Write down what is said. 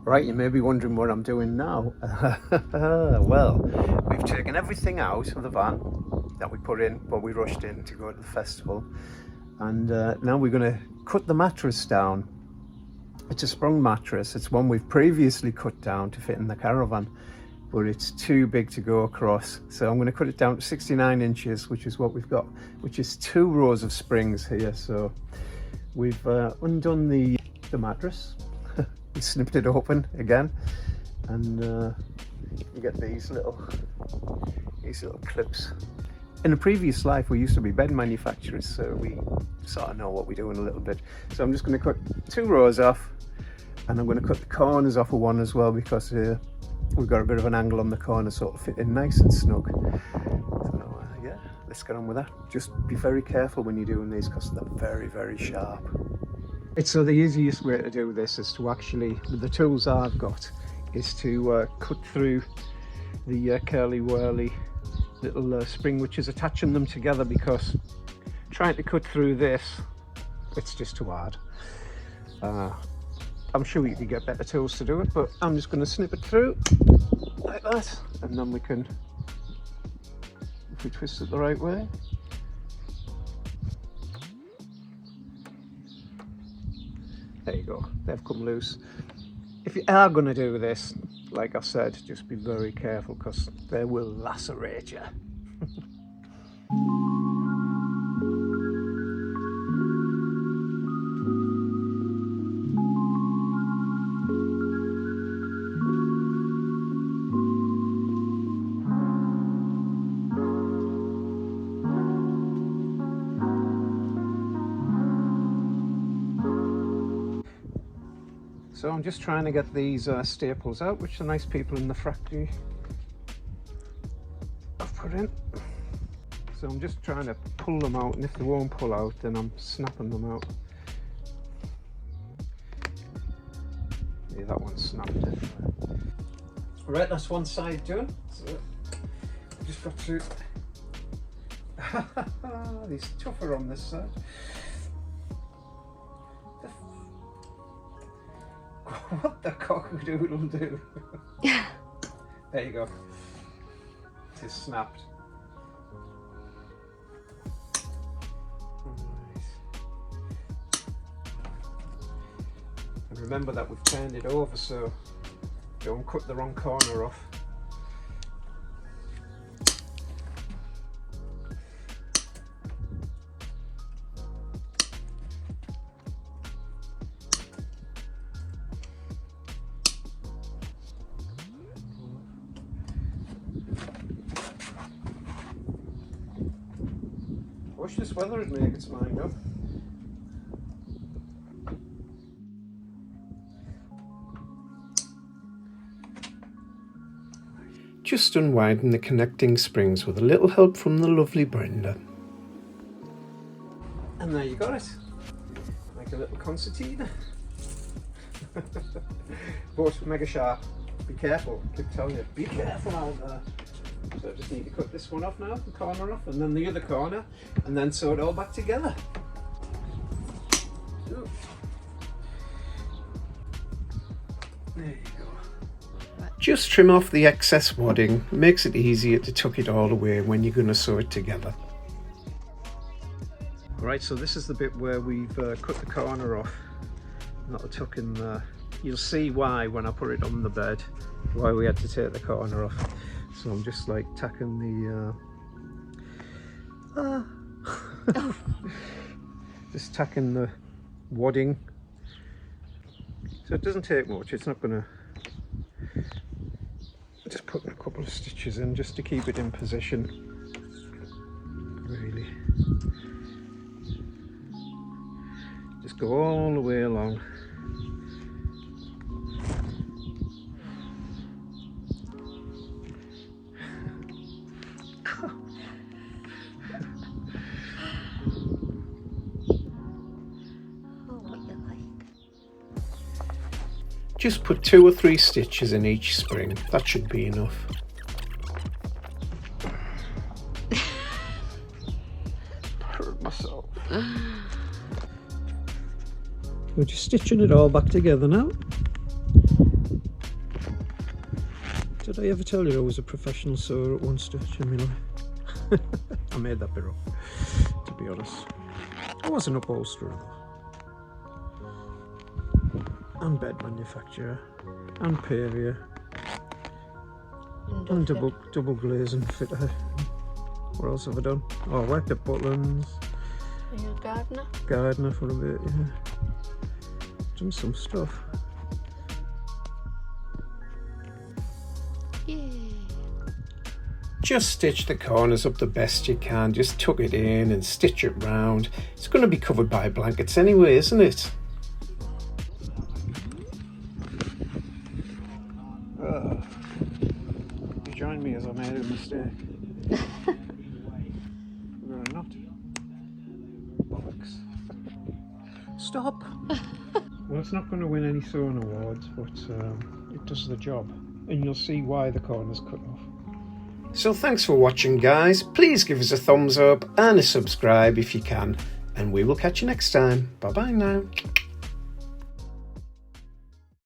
Right, you may be wondering what I'm doing now. Well, we've taken everything out of the van that we put in, but we rushed in to go to the festival. And now we're going to cut the mattress down. It's a Sprung mattress. It's one we've previously cut down to fit in the caravan, but it's too big to go across. So I'm going to cut it down to 69 inches, which is what we've got, which is 2 rows of springs here. So we've undone the mattress. We snipped it open again, and you get these little clips. In a previous life, we used to be bed manufacturers, so we sort of know what we're doing a little bit. So I'm just going to cut 2 rows off, and I'm going to cut the corners off of one as well, because we've got a bit of an angle on the corner, so it'll fit in nice and snug. So yeah, let's get on with that. Just be very careful when you're doing these, because they're very, very sharp. So the easiest way to do this is to actually, with the tools I've got, is to cut through the curly whirly little spring which is attaching them together, because trying to cut through this, it's just too hard. I'm sure you could get better tools to do it, but I'm just going to snip it through like that, and then we can, if we twist it the right way, there you go, they've come loose. If you are going to do this, like I said, just be very careful, because they will lacerate you. So I'm just trying to get these staples out, which the nice people in the factory have put in. So I'm just trying to pull them out, and if they won't pull out, then I'm snapping them out. Yeah, that one snapped it. Right, that's one side done. So I just got to... These tougher on this side. What the cock-a-doodle do? There you go. It is snapped. Right. And remember that we've turned it over, so don't cut the wrong corner off. Wish this weather would make its mind up. Just unwinding the connecting springs with a little help from the lovely Brenda. And there you got it. Like a little concertina. But mega sharp. Be careful, I keep telling you, be careful out there. So I just need to cut this one off now, the corner off, and then the other corner, and then sew it all back together. So, there you go. Just trim off the excess wadding, makes it easier to tuck it all away when you're going to sew it together. Right, so this is the bit where we've cut the corner off, not the tuck in there. You'll see why when I put it on the bed, why we had to take the corner off. So I'm just like tacking the just tacking the wadding. So it doesn't take much, it's not gonna, just putting a couple of stitches in just to keep it in position, really. Just go all the way along. Just put 2 or 3 stitches in each spring, that should be enough. Hurt myself. We're just stitching it all back together now. Did I ever tell you I was a professional sewer at one stage in my life? I made that bit up, to be honest. I was an upholsterer though. And bed manufacturer. And paviour. And double glazing fitter. What else have I done? Oh, I worked at Butlins. Are you a gardener? Gardener for a bit, yeah. Done some stuff. Yay. Just stitch the corners up the best you can. Just tuck it in and stitch it round. It's going to be covered by blankets anyway, isn't it? You join me as I made a mistake. We're a knot. Bollocks. Stop! Well, it's not going to win any sewing awards, but it does the job. And you'll see why the corner's cut off. So thanks for watching, guys. Please give us a thumbs up and a subscribe if you can. And we will catch you next time. Bye bye now.